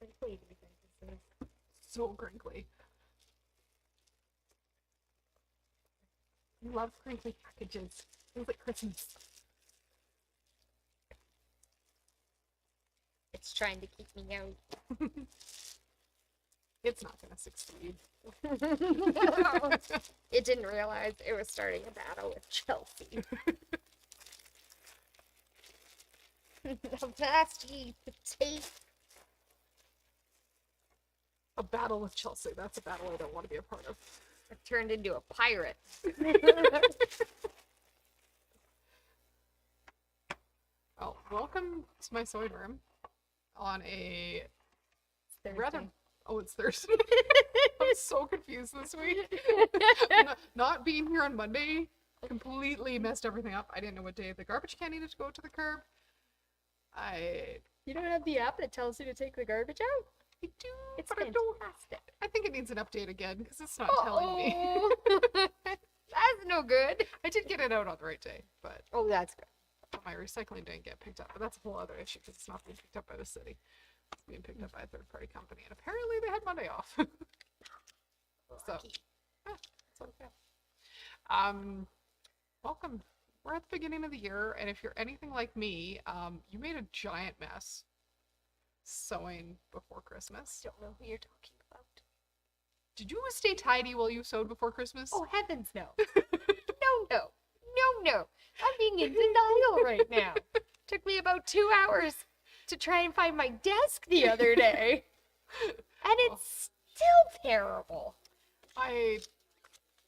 crinkly do you think this is? So crinkly. I love crinkly packages. Feels like Christmas. It's trying to keep me out. It's not going to succeed. It didn't realize it was starting a battle with Chelsea. The nasty potato. A battle with Chelsea. That's a battle I don't want to be a part of. I've turned into a pirate. Oh, welcome to my sewing room on a Thursday. rather... Oh, it's Thursday. I'm so confused this week. Not being here on Monday completely messed everything up. I didn't know what day the garbage can needed to go to the curb. You don't have the app that tells you to take the garbage out? I do, It's but fantastic. I think it needs an update again because it's not telling me. That's no good. I did get it out on the right day, but Oh, that's good. my recycling didn't get picked up. But that's a whole other issue because it's not being picked up by the city. It's being picked up by a third-party company, and apparently they had Monday off. So, Lucky. it's okay. Welcome. We're at the beginning of the year, and if you're anything like me, you made a giant mess sewing before Christmas. Don't know who you're talking about. Did you stay tidy while you sewed before Christmas? Oh, heavens no. No. I'm being in denial right now. Took me about 2 hours to try and find my desk the other day. And it's still terrible. I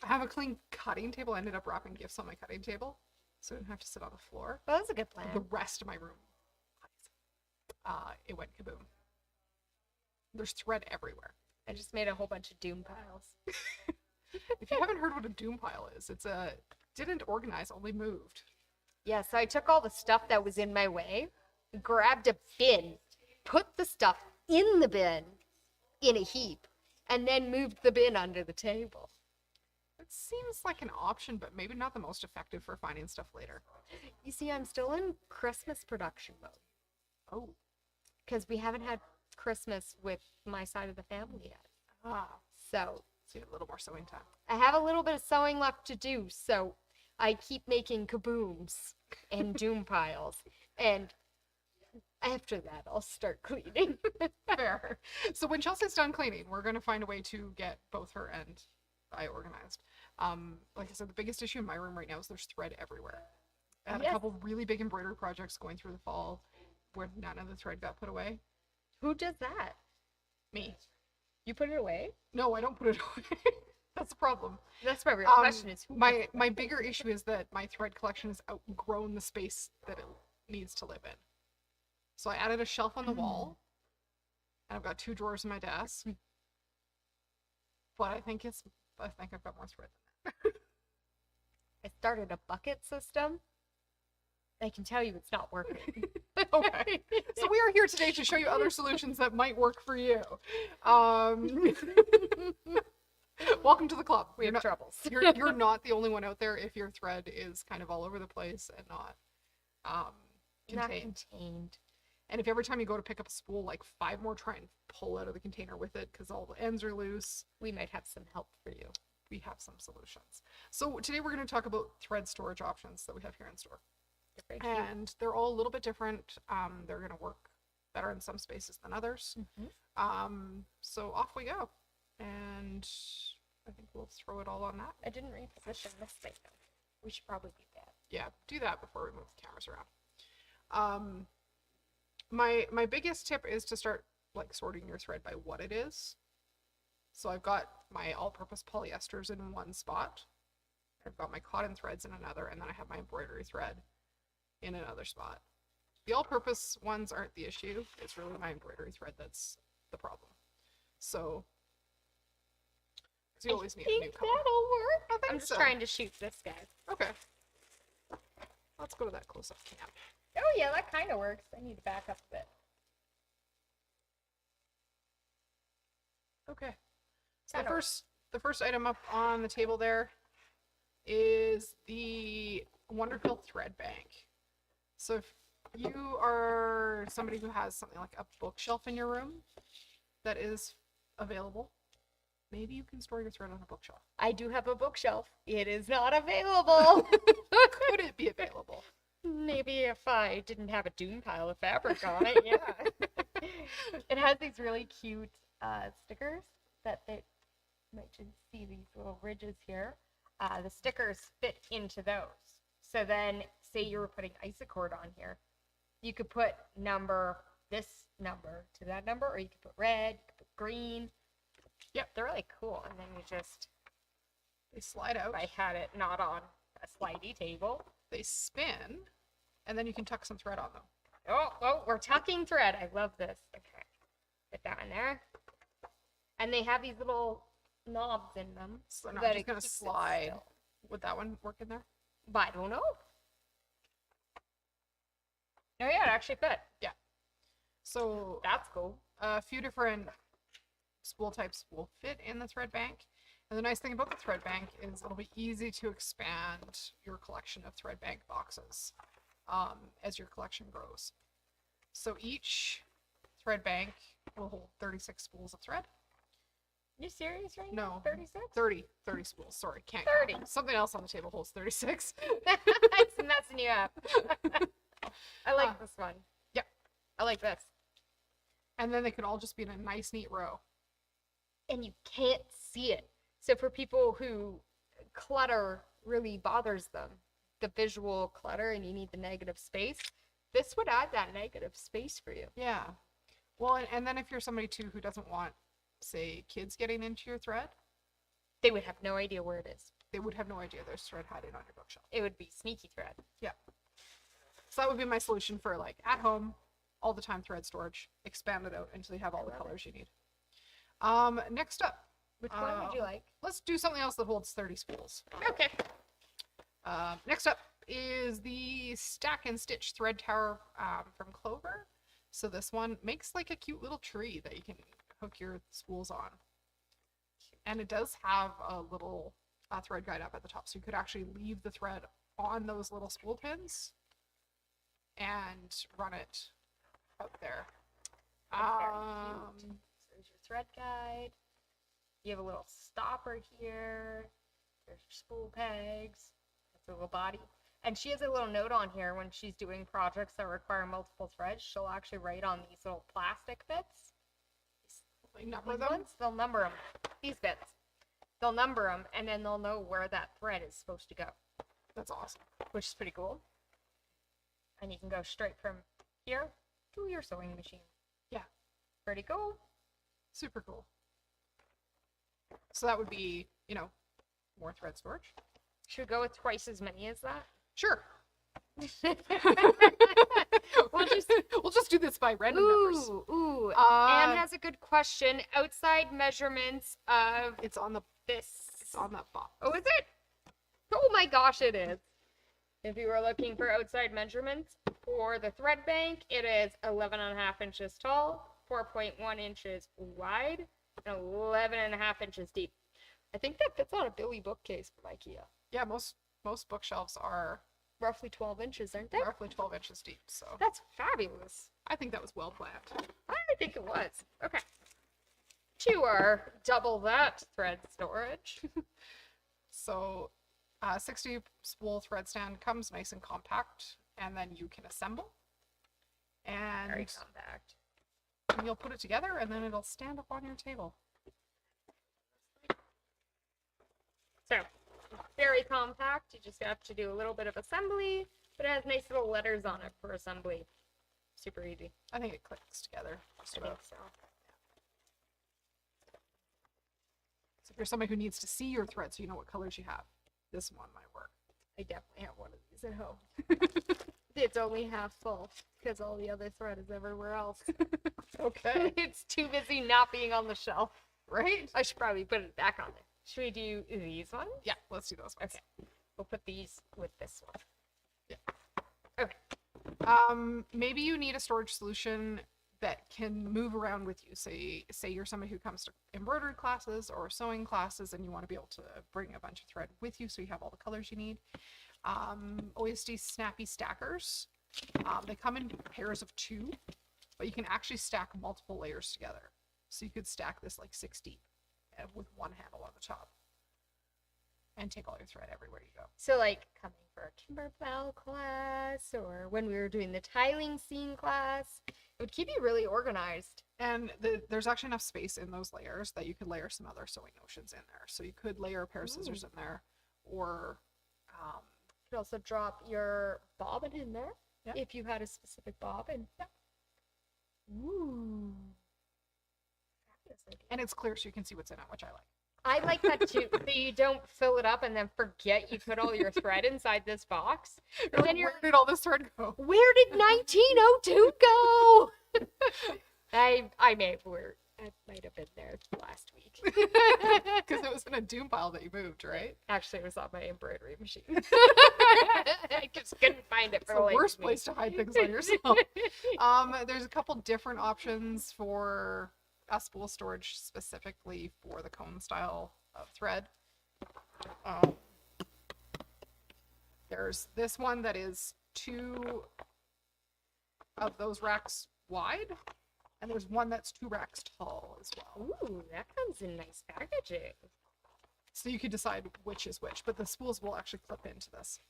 have a clean cutting table. I ended up wrapping gifts on my cutting table, so I didn't have to sit on the floor. Well, that's a good plan. The rest of my room, it went kaboom. There's thread everywhere. I just made a whole bunch of doom piles. If you haven't heard what a doom pile is, it's a didn't organize, only moved. Yeah, so I took all the stuff that was in my way, grabbed a bin, put the stuff in the bin in a heap, and then moved the bin under the table. It seems like an option, but maybe not the most effective for finding stuff later. You see, I'm still in Christmas production mode Oh. because we haven't had Christmas with my side of the family yet. So So you have a little more sewing time. I have a little bit of sewing left to do, so I keep making kabooms and doom piles, and after that I'll start cleaning. Fair. So when Chelsea's done cleaning, we're going to find a way to get both her and I organized. Like I said, the biggest issue in my room right now is there's thread everywhere. I had a Yes. couple really big embroidery projects going through the fall where none of the thread got put away. Who does that? Me. You put it away? No, I don't put it away. That's the problem. That's my real question is who My bigger issue is that my thread collection has outgrown the space that it needs to live in. So I added a shelf on the wall, and I've got 2 drawers in my desk. But I think I've got more thread than that. I started a bucket system. I can tell you it's not working. Okay. So we are here today to show you other solutions that might work for you. Welcome to the club. We have troubles. You're not the only one out there if your thread is kind of all over the place and not Not contained. contained. And if every time you go to pick up a spool, like 5 more try and pull out of the container with it because all the ends are loose, We might have some help for you. we have some solutions. So today we're going to talk about thread storage options that we have here in store. They're very cute. And they're all a little bit different. They're going to work better in some spaces than others. So off we go. And I think we'll throw it all on that. I didn't reposition this thing though. We should probably do that. Yeah, do that before we move the cameras around. My biggest tip is to start like sorting your thread by what it is. So I've got my all-purpose polyesters in one spot. I've got my cotton threads in another, and then I have my embroidery thread in another spot. The all-purpose ones aren't the issue. It's really my embroidery thread that's the problem. So, 'cause you always need a new color. that'll work. I think I'm just so. trying to shoot this guy. Okay. Let's go to that close-up cam. Oh yeah, that kind of works. I need to back up a bit. Okay. So That'll- the first item up on the table there is the Wonderful Thread Bank. So if you are somebody who has something like a bookshelf in your room, that is available. Maybe you can store your thread on a bookshelf. I do have a bookshelf. It is not available. Could it be available? Maybe if I didn't have a dune pile of fabric on it, yeah. It has these really cute stickers that they might just see these little ridges here. The stickers fit into those. So then, say you were putting Isacord on here, you could put this number to that number, or you could put red, you could put green. Yep, they're really cool. And then they slide out. If I had it not on a slidey table. They spin, and then you can tuck some thread on them. Oh, we're tucking thread. I love this. Okay, put that in there. And they have these little knobs in them. So they're not just going to slide. Would that one work in there? But I don't know. Oh yeah, it actually fit. Yeah. So that's cool. A few different spool types will fit in the thread bank. And the nice thing about the thread bank is it'll be easy to expand your collection of thread bank boxes as your collection grows. So each thread bank will hold 36 spools of thread. You serious right No. now? 36? 30 spools. Sorry, can't 30. count. Something else on the table holds 36. It's messing you up. I like this one. Yeah. I like this. And then they could all just be in a nice, neat row. And you can't see it. So for people who clutter really bothers them, the visual clutter, and you need the negative space, this would add that negative space for you. Yeah. Well, and then if you're somebody too who doesn't want, say, kids getting into your thread, they would have no idea where it is. They would have no idea there's thread hiding on your bookshelf. It would be sneaky thread. Yeah. So that would be my solution for like at home, all the time thread storage. Expand it out until you have all the colors you need. Next up. Which one would you like? Let's do something else that holds 30 spools. Okay. Next up is the Stack and Stitch Thread Tower from Clover. So this one makes like a cute little tree that you can hook your spools on. And it does have a little thread guide up at the top, so you could actually leave the thread on those little spool pins and run it out there. So there's your thread guide. You have a little stopper here. There's your spool pegs. That's a little body. And she has a little note on here when she's doing projects that require multiple threads. She'll actually write on these little plastic bits. Like number These them? ones, they'll number them. These bits. They'll number them, and then they'll know where that thread is supposed to go. That's awesome. Which is pretty cool. And you can go straight from here to your sewing machine. Yeah. Pretty cool. Super cool. So that would be, more thread storage. Should we go with twice as many as that? Sure. We'll just do this by random numbers. Ooh. Anne has a good question. Outside measurements of It's on the this. It's on that box. Oh, is it? Oh my gosh, it is. If you were looking for outside measurements for the thread bank, it is 11.5 inches tall, 4.1 inches wide, and 11.5 inches deep. I think that fits on a Billy bookcase from IKEA. Yeah, most bookshelves are Roughly 12 inches, aren't they? roughly 12 inches deep, so That's fabulous. I think that was well planned. I think it was. Okay. To our double that thread storage. So 60 spool thread stand comes nice and compact, and then you can assemble. And Very compact. you'll put it together, and then it'll stand up on your table. So, very compact. You just have to do a little bit of assembly, but it has nice little letters on it for assembly. Super easy. I think it clicks together just I think about. so. So if you're somebody who needs to see your thread so you know what colors you have, this one might work. I definitely have one of these at home. It's only half full because all the other thread is everywhere else. Okay. It's too busy not being on the shelf. Right? I should probably put it back on there. Should we do these ones? Yeah, let's do those ones. Okay. We'll put these with this one. Yeah. Okay. Maybe you need a storage solution that can move around with you. Say you're somebody who comes to embroidery classes or sewing classes and you want to be able to bring a bunch of thread with you so you have all the colors you need. OSD Snappy Stackers. They come in pairs of 2, but you can actually stack multiple layers together. So you could stack this like 6 deep with one handle on the top and take all your thread everywhere you go. So like coming for a timber plow class or when we were doing the tiling scene class, it would keep you really organized. And there's actually enough space in those layers that you could layer some other sewing notions in there. So you could layer a pair of scissors in there, or you could also drop your bobbin in there if you had a specific bobbin. Yeah. Ooh. And it's clear so you can see what's in it, which I like. I like that too. So you don't fill it up and then forget you put all your thread inside this box. You're like, where did all this thread go? Where did 1902 go? I might have been there last week. Because it was in a doom pile that you moved, right? Actually, it was on my embroidery machine. I just couldn't find it It's for the the worst place to hide things on yourself. There's a couple different options for a spool storage specifically for the cone style of thread. There's this one that is 2 of those racks wide, and there's one that's 2 racks tall as well. Ooh, that comes in nice packaging. So you could decide which is which, but the spools will actually clip into this.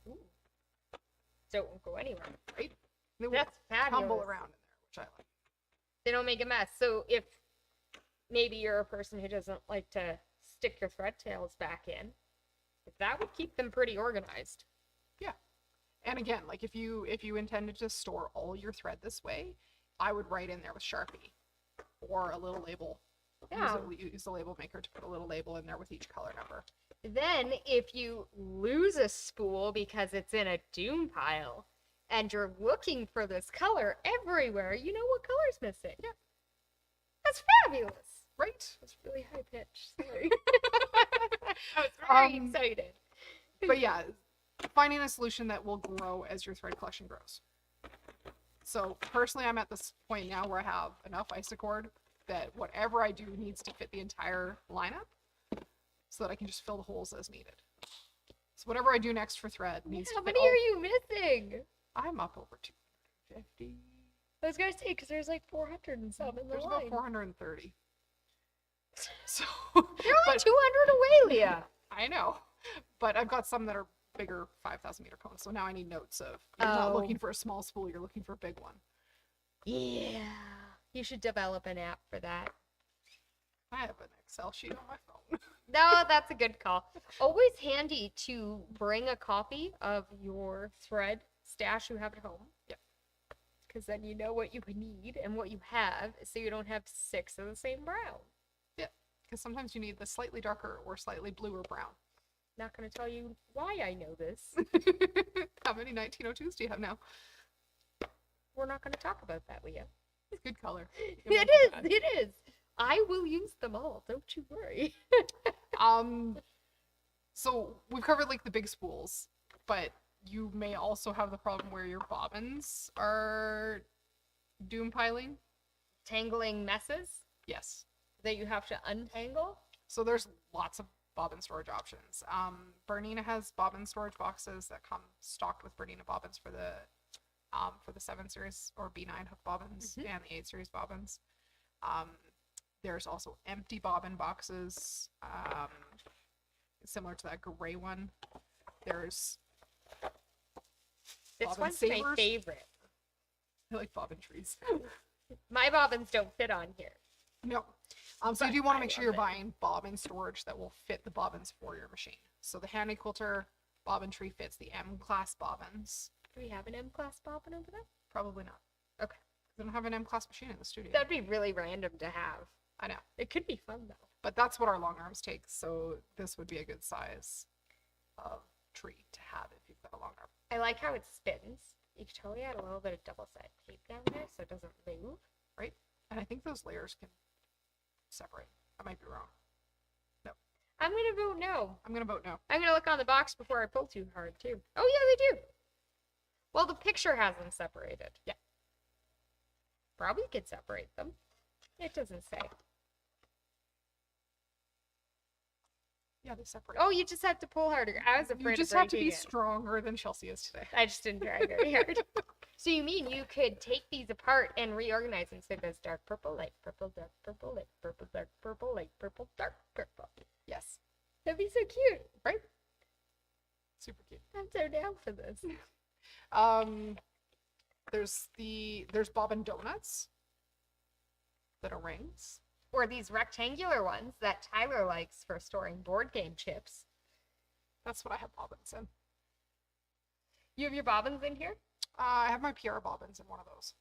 Ooh. So it won't go anywhere. Right? They will That's fabulous. tumble around in there, which I like. They don't make a mess. So if maybe you're a person who doesn't like to stick your thread tails back in, that would keep them pretty organized. Yeah. And again, like if you intended to store all your thread this way, I would write in there with Sharpie or a little label. Yeah. Use the label maker to put a little label in there with each color number. Then if you lose a spool because it's in a doom pile and you're looking for this color everywhere, you know what color's missing. Yeah. That's fabulous. Right? That's really high pitched. Sorry. I was very excited. But yeah, finding a solution that will grow as your thread collection grows. So personally, I'm at this point now where I have enough Isacord that whatever I do needs to fit the entire lineup so that I can just fill the holes as needed. So whatever I do next for thread needs How to fit many are you missing? I'm up over 250. I was going to say, because there's like 400 and some in the There's line. about 430. So You're only 200 away, Leah. I know, but I've got some that are bigger 5,000 meter cones. So now I need notes of you're not looking for a small spool, you're looking for a big one. Yeah. You should develop an app for that. I have an Excel sheet on my phone. No, that's a good call. Always handy to bring a copy of your thread stash you have at home. Yeah. Because then you know what you need and what you have, so you don't have 6 of the same brown. Yeah, because sometimes you need the slightly darker or slightly bluer brown. Not going to tell you why I know this. How many 1902s do you have now? We're not going to talk about that, Leah. It's good color. It is. I will use them all. Don't you worry. So we've covered like the big spools, but you may also have the problem where your bobbins are doom piling. Tangling messes Yes. that you have to untangle. So there's lots of bobbin storage options. Bernina has bobbin storage boxes that come stocked with Bernina bobbins for the 7 series or B9 hook bobbins and the 8 series bobbins. There's also empty bobbin boxes, similar to that gray one. There's This bobbin one's my savers. favorite. I like bobbin trees. My bobbins don't fit on here. No. So you But do want I to make sure love you're it. buying bobbin storage that will fit the bobbins for your machine. So the Handy Quilter bobbin tree fits the M-class bobbins. Do we have an M-class bobbin over there? Probably not. Okay. We don't have an M-class machine in the studio. That'd be really random to have. I know. It could be fun, though. But that's what our long arms take, so this would be a good size of tree to have if you've got a long arm. I like how it spins. You could totally add a little bit of double-sided tape down there so it doesn't move. Right? And I think those layers can separate. I might be wrong. I'm going to vote no. I'm going to vote no. I'm going to look on the box before I pull too hard, too. Oh, yeah, they do. Well, the picture has them separated. Yeah. Probably could separate them. It doesn't say. Yeah, they separate. Oh, you just have to pull harder. I was afraid You just of have to be breaking it. stronger than Chelsea is today. I just didn't try very hard. So you mean you could take these apart and reorganize them so it goes dark purple, light purple, dark purple, light purple, dark purple, light purple, dark purple. Yes. That'd be so cute. Right? Super cute. I'm so down for this. There's bobbin donuts that are rings. Or these rectangular ones that Tyler likes for storing board game chips. That's what I have bobbins in. You have your bobbins in here? I have my PR bobbins in one of those.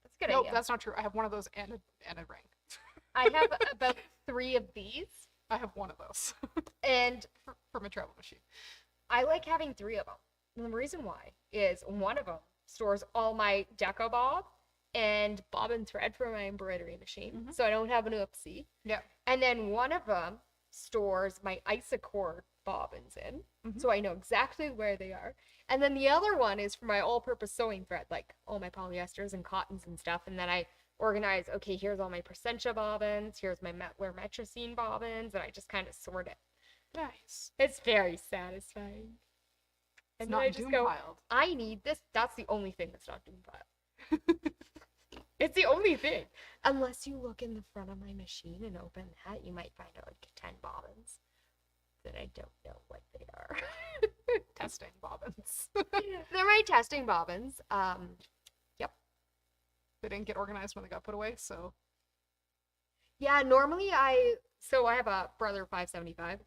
That's a good Nope, idea. that's not true. I have one of those and a ring. I have about 3 of these. I have one of those And for my travel machine. I like having 3 of them. And the reason why is one of them stores all my deco bob and bobbin thread for my embroidery machine, so I don't have an oopsie. Yeah. And then one of them stores my Isacord bobbins in, so I know exactly where they are. And then the other one is for my all-purpose sewing thread, like all my polyesters and cottons and stuff. And then I organize, okay, here's all my Presentia bobbins, here's my Metler Metrocene bobbins, and I just kind of sort it. Nice. It's very satisfying. It's And then not I just doom go, piled. I need this. That's the only thing that's not doom pile. It's the only thing. Unless you look in the front of my machine and open that, you might find out like 10 bobbins that I don't know what they are. Testing bobbins. They're my testing bobbins. Yep. They didn't get organized when they got put away, so Yeah, normally I have a Brother 575.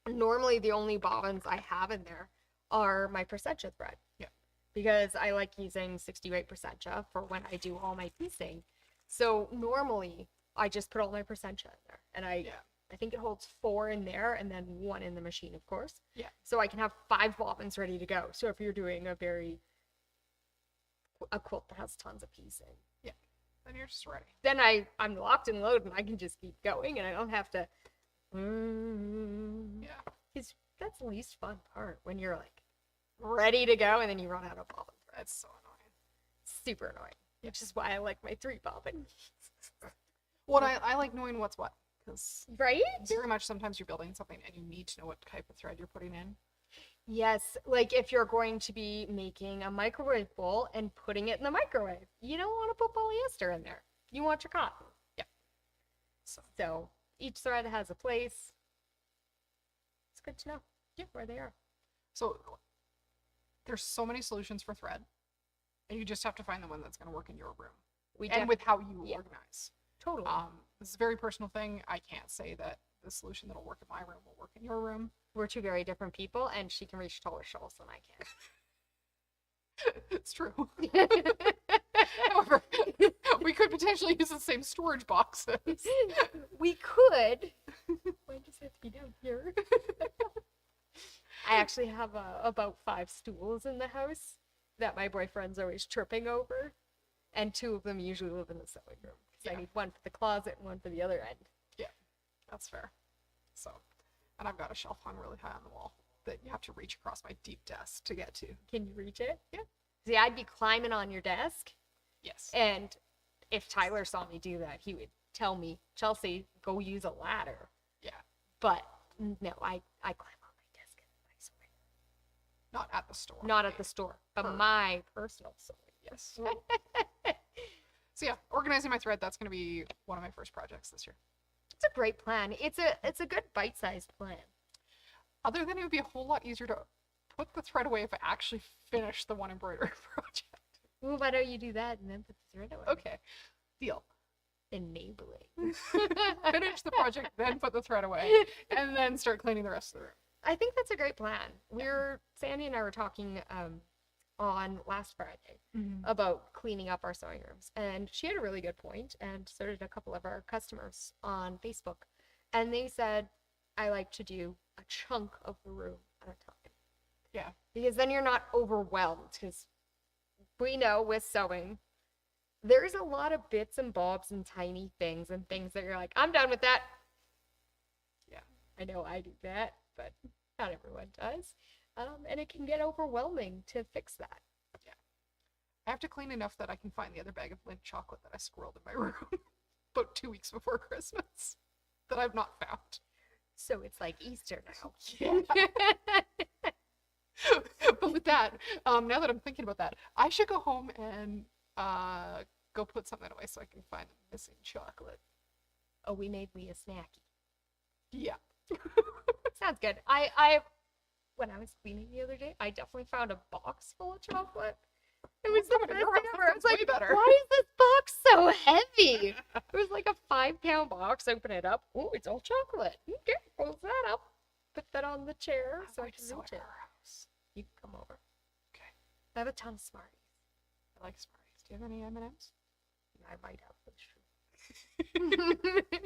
Normally the only bobbins I have in there are my Presentia thread. Yeah. Because I like using 60 weight Presentia for when I do all my piecing. So normally I just put all my Presentia in there, and I think it holds 4 in there and then 1 in the machine, of course. Yeah. So I can have 5 bobbins ready to go. So if you're doing a quilt that has tons of piecing, then you're just ready. then I'm locked and loaded and I can just keep going and I don't have to. Yeah. Because that's the least fun part, when you're like ready to go and then you run out of bobbin thread. That's so annoying. Super annoying. Which is why I like my 3 bobbin. What I like knowing what's what, because Right? very much sometimes you're building something and you need to know what type of thread you're putting in. Yes, like if you're going to be making a microwave bowl and putting it in the microwave, you don't want to put polyester in there. You want your cotton. Yeah. So each thread has a place. It's good to know where they are. So there's so many solutions for thread, and you just have to find the one that's going to work in your room and with how you organize. Totally. This is a very personal thing. I can't say that the solution that'll work in my room will work in your room. We're 2 very different people, and she can reach taller shelves than I It's true. However, we could potentially use the same storage boxes. can. We could. Why does it have to be down here? I actually have about 5 stools in the house that my boyfriend's always tripping over, and 2 of them usually live in the sewing room. Because I need one for the closet and one for the other end. That's fair. So, and I've got a shelf hung really high on the wall that you have to reach across my deep desk to get to. Can you reach it? Yeah. See, I'd be climbing on your desk, Yes. and if Tyler saw me do that, he would tell me, Chelsea, go use a ladder. Yeah. But no, I climb on my desk in my sewing room. Not at the store. Not at the store, but my personal sewing. Yes. So yeah, organizing my thread, that's going to be one of my first projects this year. It's a great plan. It's a good bite-sized plan. Other than it would be a whole lot easier to put the thread away if I actually finish the one embroidery project. Well, why don't you do that and then put the thread away? Okay. Deal. Enabling. Finish the project, then put the thread away, and then start cleaning the rest of the room. I think that's a great plan. Sandy and I were talking on last Friday about cleaning up our sewing rooms, and she had a really good point, and so did a couple of our customers on Facebook, and they said I like to do a chunk of the room at a time. Yeah. Because then you're not overwhelmed, because we know with sewing there's a lot of bits and bobs and tiny things and things that you're like, I'm done with that. Yeah. I know I do that, but not everyone does. And it can get overwhelming to fix that. Yeah. I have to clean enough that I can find the other bag of Lindt chocolate that I squirreled in my room about 2 weeks before Christmas that I've not found. So it's like Easter now. Yeah. But with that, now that I'm thinking about that, I should go home and go put something away so I can find the missing chocolate. Oh, we made Lee a snacky. Yeah. Sounds good. I when I was cleaning the other day, I definitely found a box full of chocolate. It was the Coming to best your thing house, ever. that I was sounds like, way better. why is this box so heavy? It was like a 5-pound box. Open it up. Oh, it's all chocolate. Okay, close that up. Put that on the chair so I might can sell reach at it. our house. You can come over. Okay. I have a ton of Smarties. I like Smarties. Do you have any M&Ms? I might have for sure.